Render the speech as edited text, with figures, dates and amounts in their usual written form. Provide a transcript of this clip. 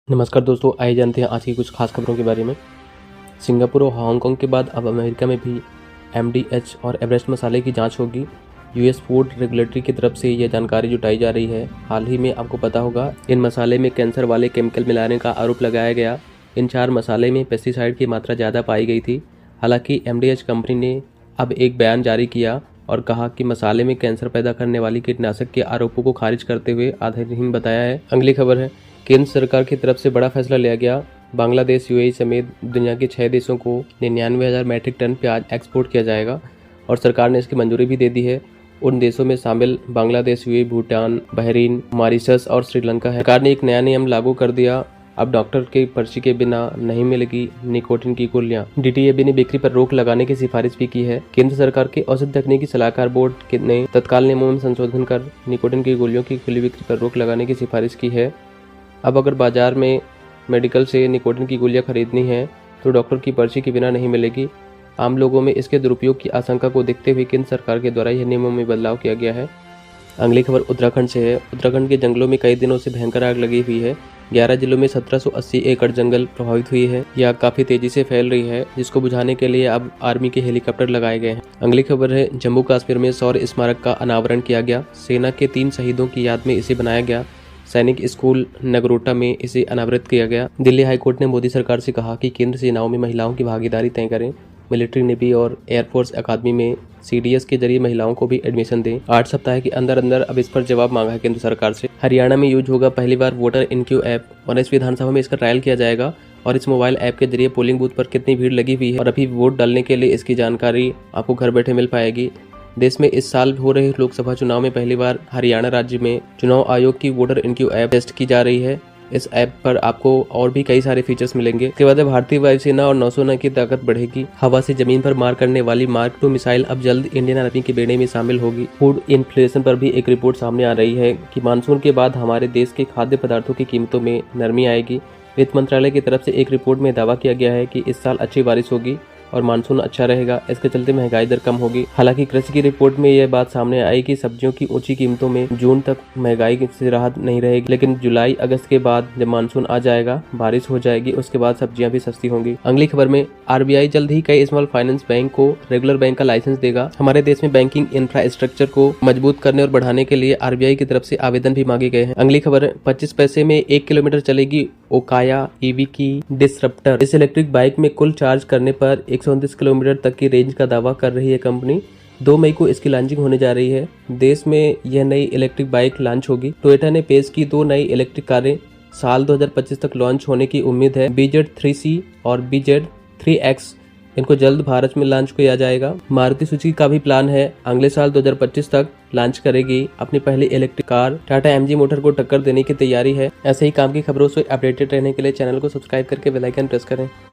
नमस्कार दोस्तों, आइए जानते हैं आज की कुछ खास खबरों के बारे में। सिंगापुर और हांगकांग के बाद अब अमेरिका में भी एमडीएच और एवरेस्ट मसाले की जांच होगी। यूएस फूड रेगुलेटरी की तरफ से यह जानकारी जुटाई जा रही है। हाल ही में आपको पता होगा, इन मसाले में कैंसर वाले केमिकल मिलाने का आरोप लगाया गया। इन 4 मसाले में पेस्टिसाइड की मात्रा ज़्यादा पाई गई थी। हालांकि एमडीएच कंपनी ने अब एक बयान जारी किया और कहा कि मसाले में कैंसर पैदा करने वाली कीटनाशक के आरोपों को खारिज करते हुए आधारहीन बताया है। अगली खबर है, केंद्र सरकार की तरफ से बड़ा फैसला लिया गया। बांग्लादेश, यूएई समेत दुनिया के 6 देशों को 99,000 मैट्रिक टन प्याज एक्सपोर्ट किया जाएगा और सरकार ने इसकी मंजूरी भी दे दी है। उन देशों में शामिल Bangladesh, UAE, Bhutan, Bahrain, Mauritius और श्रीलंका है। सरकार ने एक नया नियम लागू कर दिया। अब डॉक्टर के पर्ची के बिना नहीं मिलेगी निकोटिन की गोलियां। डीटीएबी ने बिक्री पर रोक लगाने की सिफारिश भी की है। केंद्र सरकार के औषध तकनीकी सलाहकार बोर्ड ने तत्काल नियमों में संशोधन कर निकोटिन की गोलियों की खुली बिक्री पर रोक लगाने की सिफारिश की है। अब अगर बाजार में मेडिकल से निकोटिन की गोलियां खरीदनी है तो डॉक्टर की पर्ची के बिना नहीं मिलेगी। आम लोगों में इसके दुरुपयोग की आशंका को देखते हुए केंद्र सरकार के द्वारा यह नियमों में बदलाव किया गया है। अगली खबर उत्तराखंड से है। उत्तराखंड के जंगलों में कई दिनों से भयंकर आग लगी हुई है। 11 जिलों में 1780 एकड़ जंगल प्रभावित हुई है। यह आग काफी तेजी से फैल रही है, जिसको बुझाने के लिए अब आर्मी के हेलीकॉप्टर लगाए गए हैं। अगली खबर है, जम्मू कश्मीर में शौर्य स्मारक का अनावरण किया गया। सेना के 3 शहीदों की याद में इसे बनाया गया। सैनिक स्कूल नगरोटा में इसे अनावृत किया गया। दिल्ली हाईकोर्ट ने मोदी सरकार से कहा कि केंद्र सेनाओं में महिलाओं की भागीदारी तय करें। मिलिट्री, नेवी और एयरफोर्स अकादमी में सीडीएस के जरिए महिलाओं को भी एडमिशन दें। 8 सप्ताह के अंदर अंदर अब इस पर जवाब मांगा है केंद्र सरकार से। हरियाणा में यूज होगा पहली बार वोटर इनक्यू ऐप। 19 विधानसभा में इसका ट्रायल किया जाएगा और इस मोबाइल ऐप के जरिए पोलिंग बूथ पर कितनी भीड़ लगी हुई है और अभी वोट डालने के लिए इसकी जानकारी आपको घर बैठे मिल पाएगी। देश में इस साल हो रहे लोकसभा चुनाव में पहली बार हरियाणा राज्य में चुनाव आयोग की वोटर इनक्यू ऐप टेस्ट की जा रही है। इस ऐप पर आपको और भी कई सारे फीचर्स मिलेंगे। इसके बाद भारतीय वायुसेना और नौसेना की ताकत बढ़ेगी। हवा से जमीन पर मार करने वाली मार्क 2 मिसाइल अब जल्द इंडियन आर्मी के बेड़े में शामिल होगी। फूड इन्फ्लेशन पर भी एक रिपोर्ट सामने आ रही है कि मानसून के बाद हमारे देश के खाद्य पदार्थों की कीमतों में नरमी आएगी। वित्त मंत्रालय की तरफ से एक रिपोर्ट में दावा किया गया है कि इस साल अच्छी बारिश होगी और मानसून अच्छा रहेगा। इसके चलते महंगाई दर कम होगी। हालांकि कृषि की रिपोर्ट में यह बात सामने आई कि सब्जियों की ऊंची कीमतों में जून तक महंगाई से राहत नहीं रहेगी, लेकिन जुलाई अगस्त के बाद जब मानसून आ जाएगा, बारिश हो जाएगी, उसके बाद सब्जियां भी सस्ती होंगी। अगली खबर में, आरबीआई जल्द ही कई स्मॉल फाइनेंस बैंक को रेगुलर बैंक का लाइसेंस देगा। हमारे देश में बैंकिंग इंफ्रास्ट्रक्चर को मजबूत करने और बढ़ाने के लिए आरबीआई की तरफ से आवेदन भी मांगे गए हैं। अगली खबर, 25 पैसे में 1 किलोमीटर चलेगी ओकाया ईवी की डिसरप्टर। इस इलेक्ट्रिक बाइक में कुल चार्ज करने पर 129 किलोमीटर तक की रेंज का दावा कर रही है कंपनी। 2 मई को इसकी लॉन्चिंग होने जा रही है। देश में यह नई इलेक्ट्रिक बाइक लॉन्च होगी। टोयोटा ने पेश की 2 नई इलेक्ट्रिक कारें साल 2025 तक लॉन्च होने की उम्मीद है। BZ3C और BZ3X इनको जल्द भारत में लॉन्च किया जाएगा। मारुति सुजुकी का भी प्लान है अगले साल 2025 तक लॉन्च करेगी अपनी पहली electric car. Tata MG motor को टक्कर देने की तैयारी है। ऐसे ही काम की खबरों से अपडेटेड रहने के लिए चैनल को सब्सक्राइब करके बेल आइकन प्रेस करें।